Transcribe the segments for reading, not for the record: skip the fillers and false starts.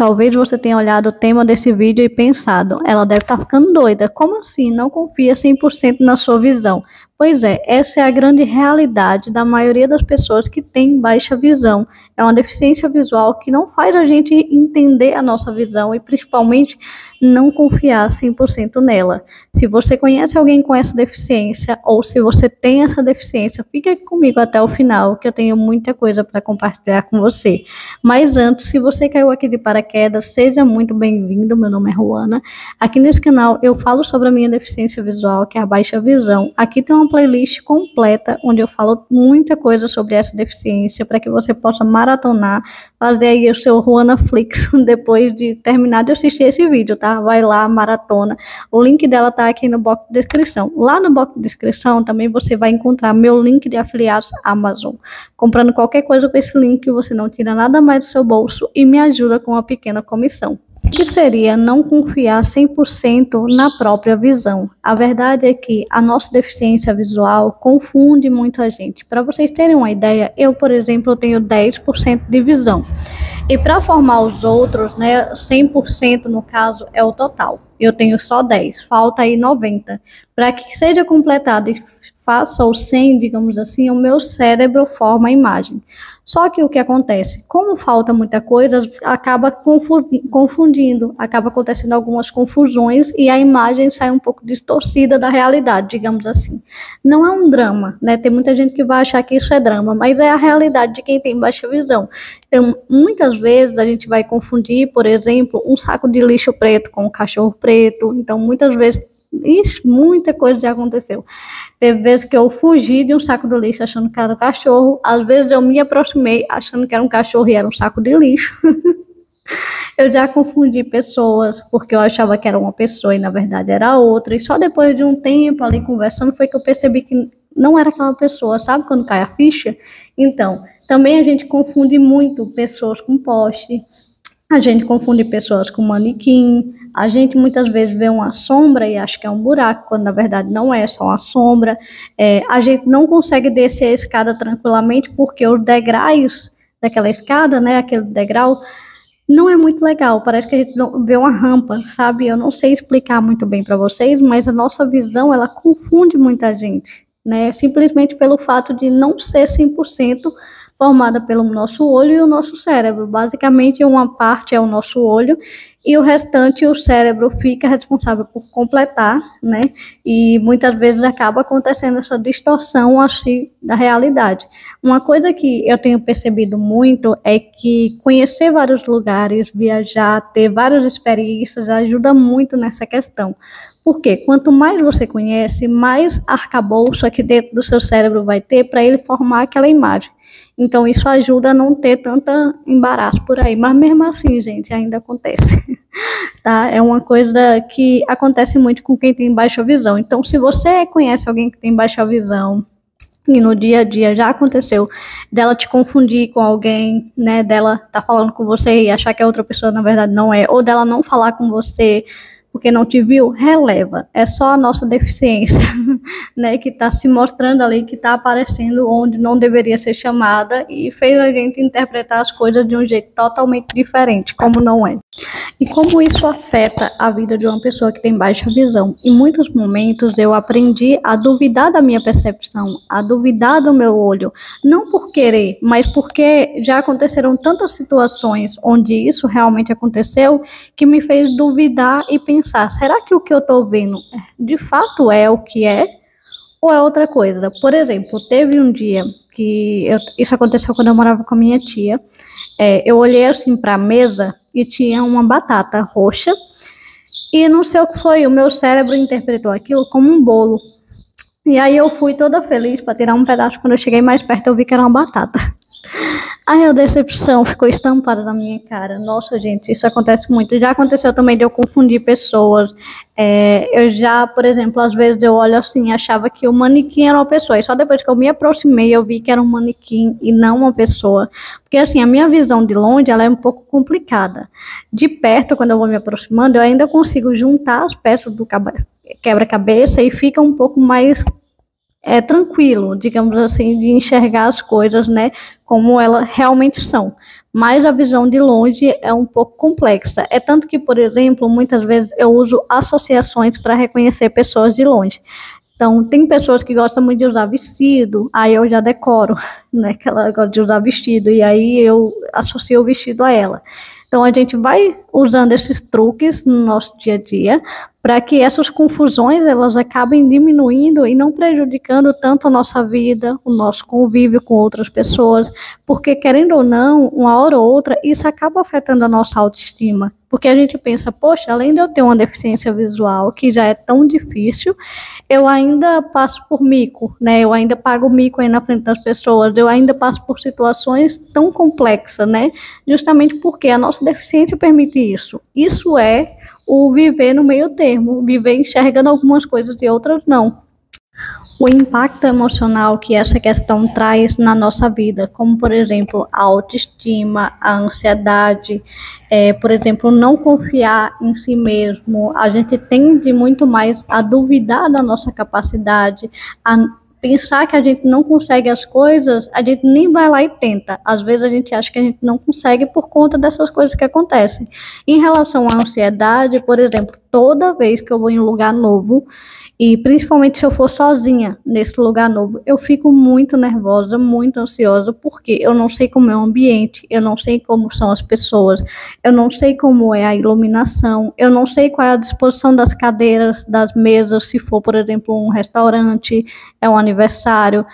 Talvez você tenha olhado o tema desse vídeo e pensado, ela deve estar ficando doida. Como assim? Não confia 100% na sua visão? Pois é, essa é a grande realidade da maioria das pessoas que têm baixa visão. É uma deficiência visual que não faz a gente entender a nossa visão e principalmente não confiar 100% nela. Se você conhece alguém com essa deficiência ou se você tem essa deficiência, fique aqui comigo até o final, que eu tenho muita coisa para compartilhar com você. Mas antes, se você caiu aqui de paraquedas, seja muito bem-vindo. Meu nome é Ruana. Aqui nesse canal eu falo sobre a minha deficiência visual, que é a baixa visão. Aqui tem uma playlist completa onde eu falo muita coisa sobre essa deficiência para que você possa maratonar, fazer aí o seu Ruana Flix depois de terminar de assistir esse vídeo, tá? Vai lá, maratona. O link dela tá aqui no box de descrição. Lá no box de descrição também você vai encontrar meu link de afiliados Amazon. Comprando qualquer coisa com esse link, você não tira nada mais do seu bolso e me ajuda com uma pequena comissão. O que seria não confiar 100% na própria visão? A verdade é que a nossa deficiência visual confunde muito a gente. Para vocês terem uma ideia, eu, por exemplo, tenho 10% de visão. E para formar os outros, né, 100% no caso é o total. Eu tenho só 10, falta aí 90. Para que seja completado e faça o 100, digamos assim, o meu cérebro forma a imagem. Só que o que acontece? Como falta muita coisa, acaba confundindo, acaba acontecendo algumas confusões e a imagem sai um pouco distorcida da realidade, digamos assim. Não é um drama, né? Tem muita gente que vai achar que isso é drama, mas é a realidade de quem tem baixa visão. Então, muitas vezes a gente vai confundir, por exemplo, um saco de lixo preto com um cachorro preto. Então, muitas vezes, muita coisa já aconteceu. Teve vezes que eu fugi de um saco de lixo achando que era um cachorro. Às vezes eu me aproximei achando que era um cachorro e era um saco de lixo. Eu já confundi pessoas porque eu achava que era uma pessoa e na verdade era outra. E só depois de um tempo ali conversando foi que eu percebi que não era aquela pessoa, sabe quando cai a ficha? Então, também a gente confunde muito pessoas com poste. A gente confunde pessoas com manequim, a gente muitas vezes vê uma sombra e acha que é um buraco, quando na verdade não é só uma sombra. A gente não consegue descer a escada tranquilamente porque os degraus daquela escada, né, aquele degrau, não é muito legal, parece que a gente vê uma rampa, sabe? Eu não sei explicar muito bem para vocês, mas a nossa visão, ela confunde muita gente, né? Simplesmente pelo fato de não ser 100% formada pelo nosso olho e o nosso cérebro. Basicamente, uma parte é o nosso olho e o restante, o cérebro fica responsável por completar, né? E muitas vezes acaba acontecendo essa distorção assim da realidade. Uma coisa que eu tenho percebido muito é que conhecer vários lugares, viajar, ter várias experiências ajuda muito nessa questão. Porque quanto mais você conhece, mais arcabouço aqui dentro do seu cérebro vai ter para ele formar aquela imagem. Então, isso ajuda a não ter tanta embaraço por aí. Mas mesmo assim, gente, ainda acontece. Tá? É uma coisa que acontece muito com quem tem baixa visão. Então, se você conhece alguém que tem baixa visão, e no dia a dia já aconteceu dela te confundir com alguém, né? Dela tá falando com você e achar que a outra pessoa, na verdade, não é. Ou dela não falar com você porque não te viu, releva. É só a nossa deficiência, né, que está se mostrando ali, que está aparecendo onde não deveria ser chamada e fez a gente interpretar as coisas de um jeito totalmente diferente, como não é. E como isso afeta a vida de uma pessoa que tem baixa visão? Em muitos momentos eu aprendi a duvidar da minha percepção, a duvidar do meu olho, não por querer, mas porque já aconteceram tantas situações onde isso realmente aconteceu, que me fez duvidar e pensar, será que o que eu estou vendo de fato é o que é? Ou é outra coisa? Por exemplo, teve um dia que isso aconteceu quando eu morava com a minha tia. Eu olhei assim para a mesa e tinha uma batata roxa e não sei o que foi, o meu cérebro interpretou aquilo como um bolo. E aí eu fui toda feliz para tirar um pedaço. Quando eu cheguei mais perto eu vi que era uma batata. Aí a decepção ficou estampada na minha cara. Nossa, gente, isso acontece muito. Já aconteceu também de eu confundir pessoas. Eu já, por exemplo, às vezes eu olho assim e achava que o manequim era uma pessoa. E só depois que eu me aproximei, eu vi que era um manequim e não uma pessoa. Porque assim, a minha visão de longe, ela é um pouco complicada. De perto, quando eu vou me aproximando, eu ainda consigo juntar as peças do quebra-cabeça e fica um pouco mais tranquilo, digamos assim, de enxergar as coisas, né, como elas realmente são. Mas a visão de longe é um pouco complexa. É tanto que, por exemplo, muitas vezes eu uso associações para reconhecer pessoas de longe. Então, tem pessoas que gostam muito de usar vestido, aí eu já decoro, né, que ela gosta de usar vestido, e aí eu associo o vestido a ela. Então, a gente vai usando esses truques no nosso dia a dia, para que essas confusões elas acabem diminuindo e não prejudicando tanto a nossa vida, o nosso convívio com outras pessoas, porque querendo ou não, uma hora ou outra, isso acaba afetando a nossa autoestima. Porque a gente pensa, poxa, além de eu ter uma deficiência visual, que já é tão difícil, eu ainda passo por mico, né? Eu ainda pago mico aí na frente das pessoas, eu ainda passo por situações tão complexas, né? Justamente porque a nossa deficiência permite isso. Isso é o viver no meio termo, viver enxergando algumas coisas e outras não. O impacto emocional que essa questão traz na nossa vida, como por exemplo a autoestima, a ansiedade, por exemplo, não confiar em si mesmo, a gente tende muito mais a duvidar da nossa capacidade, a pensar que a gente não consegue as coisas, a gente nem vai lá e tenta. Às vezes a gente acha que a gente não consegue por conta dessas coisas que acontecem. Em relação à ansiedade, por exemplo, toda vez que eu vou em um lugar novo, e principalmente se eu for sozinha nesse lugar novo, eu fico muito nervosa, muito ansiosa, porque eu não sei como é o ambiente, eu não sei como são as pessoas, eu não sei como é a iluminação, eu não sei qual é a disposição das cadeiras, das mesas, se for, por exemplo, um restaurante, é um aniversário,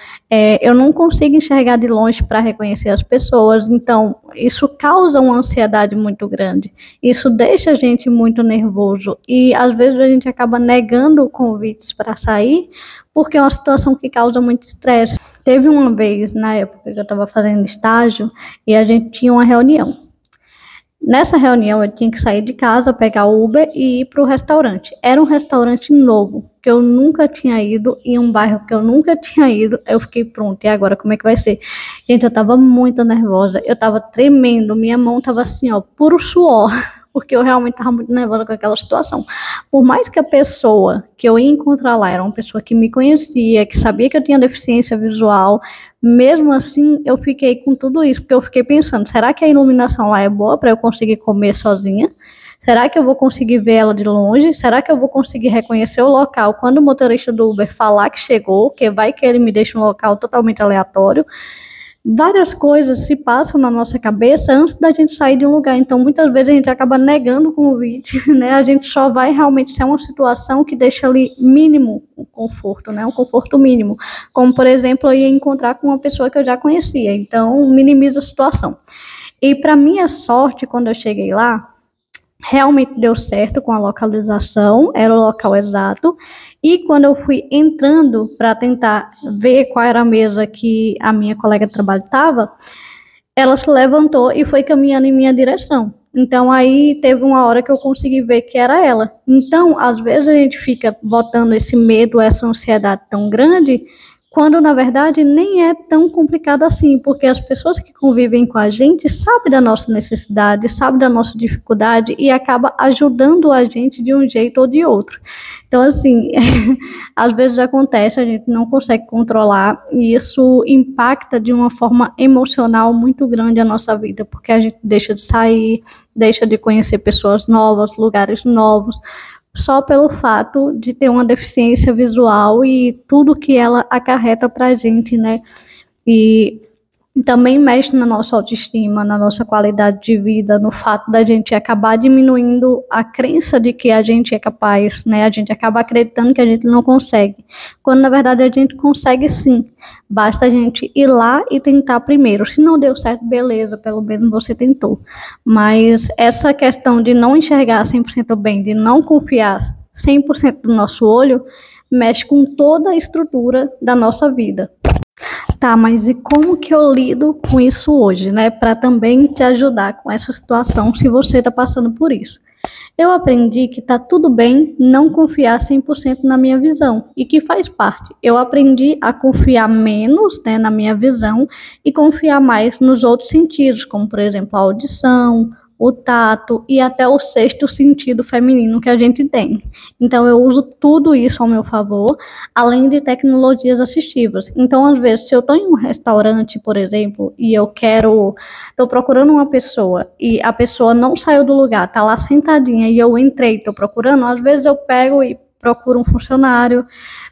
eu não consigo enxergar de longe para reconhecer as pessoas, então isso causa uma ansiedade muito grande, isso deixa a gente muito nervoso e às vezes a gente acaba negando convites para sair porque é uma situação que causa muito estresse. Teve uma vez, na época que eu estava fazendo estágio, e a gente tinha uma reunião. Nessa reunião eu tinha que sair de casa, pegar o Uber e ir para o restaurante. Era um restaurante novo, que eu nunca tinha ido, em um bairro que eu nunca tinha ido. Eu fiquei pronta, e agora como é que vai ser? Gente, eu tava muito nervosa, eu tava tremendo, minha mão tava assim, ó, puro suor, porque eu realmente tava muito nervosa com aquela situação. Por mais que a pessoa que eu ia encontrar lá era uma pessoa que me conhecia, que sabia que eu tinha deficiência visual, mesmo assim, eu fiquei com tudo isso, porque eu fiquei pensando, será que a iluminação lá é boa para eu conseguir comer sozinha? Será que eu vou conseguir ver ela de longe? Será que eu vou conseguir reconhecer o local quando o motorista do Uber falar que chegou? Que vai que ele me deixa um local totalmente aleatório. Várias coisas se passam na nossa cabeça antes da gente sair de um lugar. Então, muitas vezes a gente acaba negando o convite, né? A gente só vai realmente ser uma situação que deixa ali mínimo o conforto, né? Um conforto mínimo. Como, por exemplo, eu ia encontrar com uma pessoa que eu já conhecia. Então, minimiza a situação. E, para minha sorte, quando eu cheguei lá, realmente deu certo com a localização, era o local exato. E quando eu fui entrando para tentar ver qual era a mesa que a minha colega de trabalho estava, ela se levantou e foi caminhando em minha direção. Então aí teve uma hora que eu consegui ver que era ela. Então, às vezes a gente fica botando esse medo, essa ansiedade tão grande, quando na verdade nem é tão complicado assim, porque as pessoas que convivem com a gente sabem da nossa necessidade, sabem da nossa dificuldade e acaba ajudando a gente de um jeito ou de outro. Então, assim, às vezes acontece, a gente não consegue controlar e isso impacta de uma forma emocional muito grande a nossa vida, porque a gente deixa de sair, deixa de conhecer pessoas novas, lugares novos, só pelo fato de ter uma deficiência visual e tudo que ela acarreta para a gente, né? E também mexe na nossa autoestima, na nossa qualidade de vida, no fato da gente acabar diminuindo a crença de que a gente é capaz, né? A gente acaba acreditando que a gente não consegue, quando na verdade a gente consegue sim. Basta a gente ir lá e tentar primeiro. Se não deu certo, beleza, pelo menos você tentou. Mas essa questão de não enxergar 100% bem, de não confiar 100% do nosso olho, mexe com toda a estrutura da nossa vida. Tá, mas e como que eu lido com isso hoje, né? Para também te ajudar com essa situação, se você está passando por isso. Eu aprendi que tá tudo bem não confiar 100% na minha visão e que faz parte. Eu aprendi a confiar menos, né, na minha visão e confiar mais nos outros sentidos, como por exemplo a audição, o tato e até o sexto sentido feminino que a gente tem. Então, eu uso tudo isso ao meu favor, além de tecnologias assistivas. Então, às vezes, se eu estou em um restaurante, por exemplo, e estou procurando uma pessoa e a pessoa não saiu do lugar, está lá sentadinha e eu entrei, estou procurando, às vezes eu pego e procuro um funcionário,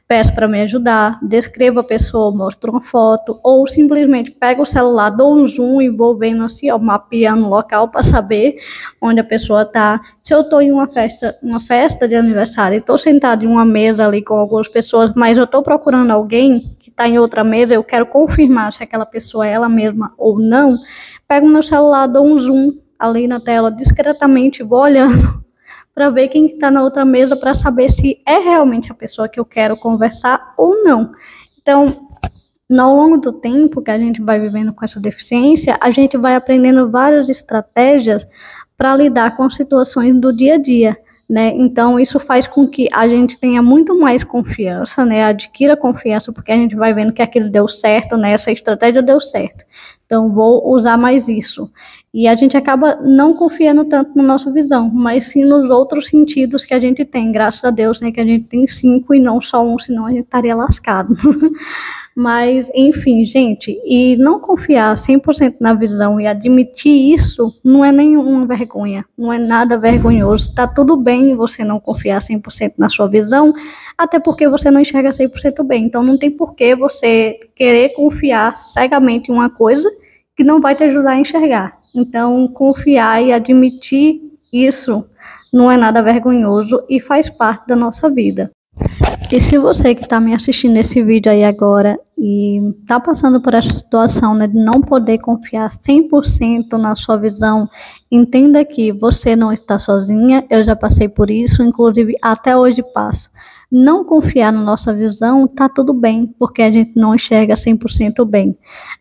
peço para me ajudar, descrevo a pessoa, mostro uma foto, ou simplesmente pego o celular, dou um zoom e vou vendo assim, ó, mapeando o local para saber onde a pessoa está. Se eu estou em uma festa de aniversário e estou sentada em uma mesa ali com algumas pessoas, mas eu estou procurando alguém que está em outra mesa, eu quero confirmar se aquela pessoa é ela mesma ou não, pego meu celular, dou um zoom ali na tela, discretamente vou olhando para ver quem está na outra mesa, para saber se é realmente a pessoa que eu quero conversar ou não. Então, ao longo do tempo que a gente vai vivendo com essa deficiência, a gente vai aprendendo várias estratégias para lidar com situações do dia a dia, né? Então, isso faz com que a gente tenha muito mais confiança, né? Adquira confiança, porque a gente vai vendo que aquilo deu certo, né? Essa estratégia deu certo. Então, vou usar mais isso. E a gente acaba não confiando tanto na nossa visão, mas sim nos outros sentidos que a gente tem. Graças a Deus, né? Que a gente tem 5 e não só um, senão a gente estaria lascado. Mas, enfim, gente, e não confiar 100% na visão e admitir isso não é nenhuma vergonha, não é nada vergonhoso. Tá tudo bem você não confiar 100% na sua visão, até porque você não enxerga 100% bem. Então, não tem por que você querer confiar cegamente em uma coisa que não vai te ajudar a enxergar. Então, confiar e admitir isso não é nada vergonhoso e faz parte da nossa vida. E se você que está me assistindo nesse vídeo aí agora e está passando por essa situação, né, de não poder confiar 100% na sua visão, entenda que você não está sozinha, eu já passei por isso, inclusive até hoje passo. Não confiar na nossa visão, tá tudo bem, porque a gente não enxerga 100% bem.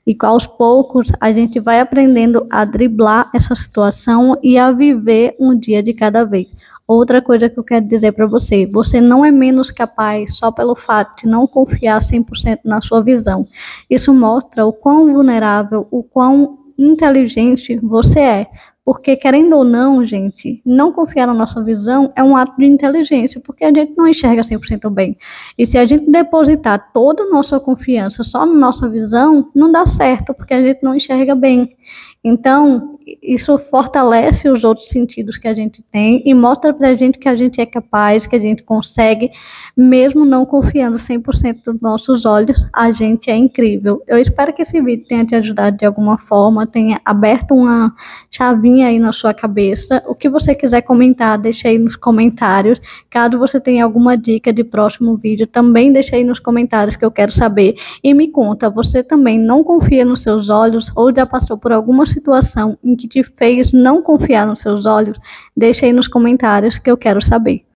E aos poucos a gente vai aprendendo a driblar essa situação e a viver um dia de cada vez. Outra coisa que eu quero dizer para você, você não é menos capaz só pelo fato de não confiar 100% na sua visão. Isso mostra o quão vulnerável, o quão inteligente você é. Porque, querendo ou não, gente, não confiar na nossa visão é um ato de inteligência, porque a gente não enxerga 100% bem. E se a gente depositar toda a nossa confiança só na nossa visão, não dá certo, porque a gente não enxerga bem. Então, isso fortalece os outros sentidos que a gente tem e mostra pra gente que a gente é capaz, que a gente consegue, mesmo não confiando 100% nos nossos olhos, a gente é incrível. Eu espero que esse vídeo tenha te ajudado de alguma forma, tenha aberto uma chavinha aí na sua cabeça. O que você quiser comentar, deixa aí nos comentários. Caso você tenha alguma dica de próximo vídeo, também deixa aí nos comentários que eu quero saber. E me conta, você também não confia nos seus olhos ou já passou por alguma situação em que te fez não confiar nos seus olhos? Deixa aí nos comentários que eu quero saber.